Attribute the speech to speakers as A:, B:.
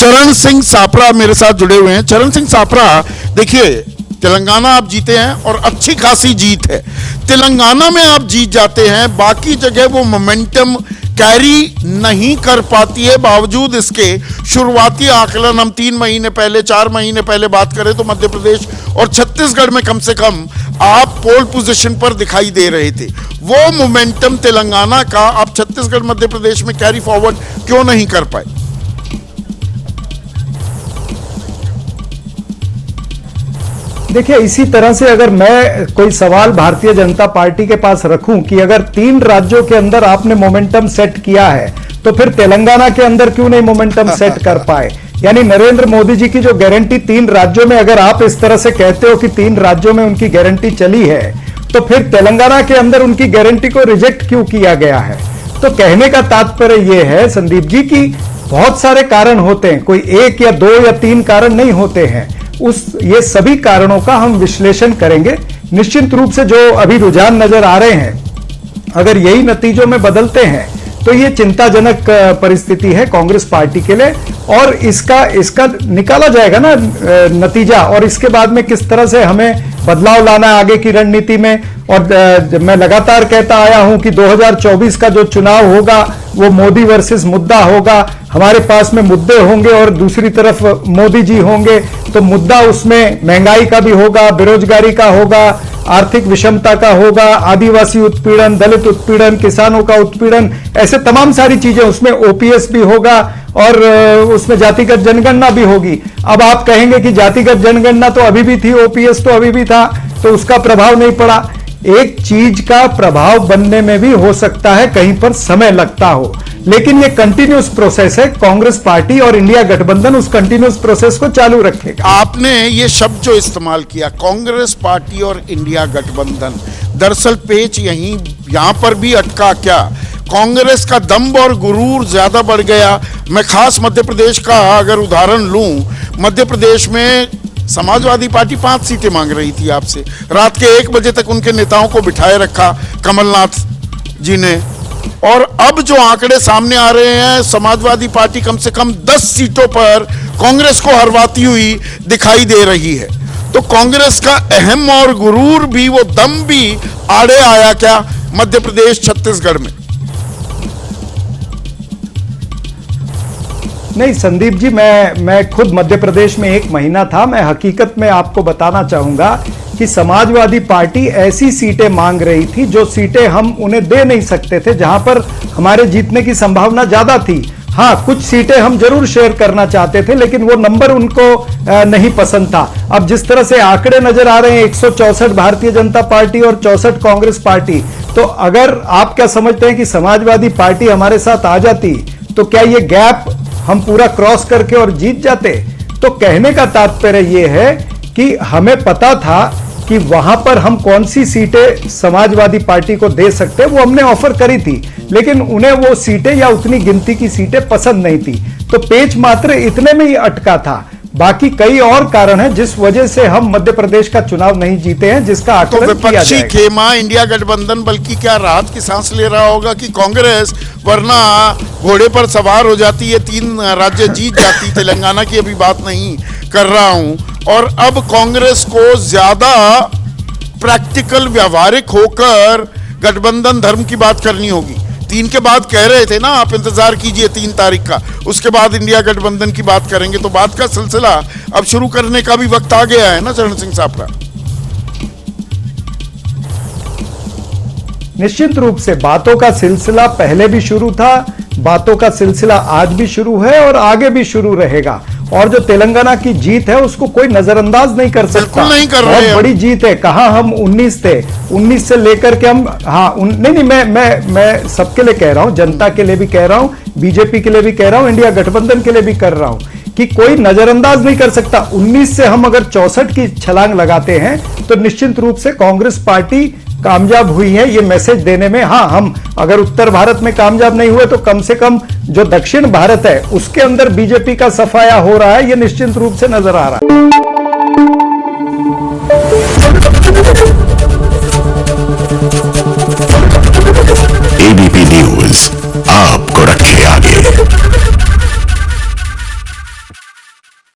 A: चरण सिंह सापरा मेरे साथ जुड़े हुए हैं। चरण सिंह सापरा, देखिए तेलंगाना आप जीते हैं और अच्छी खासी जीत है। तेलंगाना में आप जीत जाते हैं, बाकी जगह वो मोमेंटम कैरी नहीं कर पाती है। बावजूद इसके शुरुआती आकलन हम 3 महीने पहले 4 महीने पहले बात करें तो मध्य प्रदेश और छत्तीसगढ़ में कम से कम आप पोल पोजीशन पर दिखाई दे रहे थे। वो मोमेंटम तेलंगाना का आप छत्तीसगढ़ मध्य प्रदेश में कैरी फॉरवर्ड क्यों नहीं कर पाए?
B: देखिए, इसी तरह से अगर मैं कोई सवाल भारतीय जनता पार्टी के पास रखूं कि अगर 3 राज्यों के अंदर आपने मोमेंटम सेट किया है तो फिर तेलंगाना के अंदर क्यों नहीं मोमेंटम सेट कर पाए? यानी नरेंद्र मोदी जी की जो गारंटी 3 राज्यों में, अगर आप इस तरह से कहते हो कि 3 राज्यों में उनकी गारंटी चली है तो फिर तेलंगाना के अंदर उनकी गारंटी को रिजेक्ट क्यों किया गया है? तो कहने का तात्पर्य यह है संदीप जी कि बहुत सारे कारण होते हैं, कोई 1 या 2 या 3 कारण नहीं होते हैं। ये सभी कारणों का हम विश्लेषण करेंगे। निश्चित रूप से जो अभी रुझान नजर आ रहे हैं, अगर यही नतीजों में बदलते हैं तो ये चिंताजनक परिस्थिति है कांग्रेस पार्टी के लिए, और इसका निकाला जाएगा ना नतीजा, और इसके बाद में किस तरह से हमें बदलाव लाना है आगे की रणनीति में। और मैं लगातार कहता आया हूं कि 2024 का जो चुनाव होगा वो मोदी वर्सेस मुद्दा होगा। हमारे पास में मुद्दे होंगे और दूसरी तरफ मोदी जी होंगे, तो मुद्दा उसमें महंगाई का भी होगा, बेरोजगारी का होगा, आर्थिक विषमता का होगा, आदिवासी उत्पीड़न, दलित उत्पीड़न, किसानों का उत्पीड़न, ऐसे तमाम सारी चीजें, उसमें ओपीएस भी होगा और उसमें जातिगत जनगणना भी होगी। अब आप कहेंगे कि जातिगत जनगणना तो अभी भी थी, ओपीएस तो अभी भी था, तो उसका प्रभाव नहीं पड़ा। एक चीज का प्रभाव बनने में भी हो सकता है कहीं पर समय लगता हो, लेकिन ये कंटिन्यूस प्रोसेस है। कांग्रेस पार्टी और इंडिया गठबंधन उस कंटिन्यूस प्रोसेस को चालू रखेगा।
A: आपने ये शब्द जो इस्तेमाल किया, कांग्रेस पार्टी और इंडिया गठबंधन, दरअसल पेच यहां पर भी अटका क्या? कांग्रेस का दम्भ और गुरूर ज्यादा बढ़ गया। मैं खास मध्य प्रदेश का अगर उदाहरण लूं, मध्य प्रदेश में समाजवादी पार्टी 5 सीटें मांग रही थी आपसे। रात के 1 बजे तक उनके नेताओं को बिठाए रखा कमलनाथ जी ने, और अब जो आंकड़े सामने आ रहे हैं, समाजवादी पार्टी कम से कम 10 सीटों पर कांग्रेस को हरवाती हुई दिखाई दे रही है। तो कांग्रेस का अहम और गुरूर भी, वो दम भी आड़े आया क्या मध्य प्रदेश छत्तीसगढ़ में?
B: नहीं संदीप जी, मैं खुद मध्य प्रदेश में 1 महीना था। मैं हकीकत में आपको बताना चाहूंगा कि समाजवादी पार्टी ऐसी सीटें मांग रही थी जो सीटें हम उन्हें दे नहीं सकते थे, जहां पर हमारे जीतने की संभावना ज्यादा थी। हाँ, कुछ सीटें हम जरूर शेयर करना चाहते थे, लेकिन वो नंबर उनको नहीं पसंद था। अब जिस तरह से आंकड़े नजर आ रहे हैं, 164 भारतीय जनता पार्टी और 64 कांग्रेस पार्टी, तो अगर आप क्या समझते हैं कि समाजवादी पार्टी हमारे साथ आ जाती तो क्या ये गैप हम पूरा क्रॉस करके और जीत जाते? तो कहने का तात्पर्य यह है कि हमें पता था कि वहां पर हम कौन सी सीटें समाजवादी पार्टी को दे सकते हैं, वो हमने ऑफर करी थी, लेकिन उन्हें वो सीटें या उतनी गिनती की सीटें पसंद नहीं थी। तो पेच मात्र इतने में ही अटका था। बाकी कई और कारण हैं जिस वजह से हम मध्य प्रदेश का चुनाव नहीं जीते हैं, जिसका आकलन किया जाएगा।
A: विपक्षी खेमा इंडिया गठबंधन बल्कि क्या राहत की सांस ले रहा होगा कि कांग्रेस वरना घोड़े पर सवार हो जाती है, 3 राज्य जीत जाती। तेलंगाना की अभी बात नहीं कर रहा हूं। और अब कांग्रेस को ज्यादा प्रैक्टिकल, व्यावहारिक होकर गठबंधन धर्म की बात करनी होगी। 3 के बाद कह रहे थे ना आप, इंतजार कीजिए 3 तारीख का, उसके बाद इंडिया गठबंधन की बात करेंगे। तो बात का सिलसिला अब शुरू करने का भी वक्त आ गया है ना चरण सिंह सापरा?
B: निश्चित रूप से बातों का सिलसिला पहले भी शुरू था, बातों का सिलसिला आज भी शुरू है और आगे भी शुरू रहेगा। और जो तेलंगाना की जीत है उसको कोई नजरअंदाज नहीं कर सकता।
A: नहीं कर रहे,
B: बहुत बड़ी जीत है। कहां हम 19 थे, 19 से लेकर के हम, हाँ नहीं, मैं सबके लिए कह रहा हूं, जनता के लिए भी कह रहा हूं, बीजेपी के लिए भी कह रहा हूं, इंडिया गठबंधन के लिए भी कर रहा हूं कि कोई नजरअंदाज नहीं कर सकता। 19 से हम अगर 64 की छलांग लगाते हैं तो निश्चित रूप से कांग्रेस पार्टी कामयाब हुई है ये मैसेज देने में। हाँ, हम अगर उत्तर भारत में कामयाब नहीं हुए तो कम से कम जो दक्षिण भारत है उसके अंदर बीजेपी का सफाया हो रहा है, ये निश्चित रूप से नजर आ रहा है।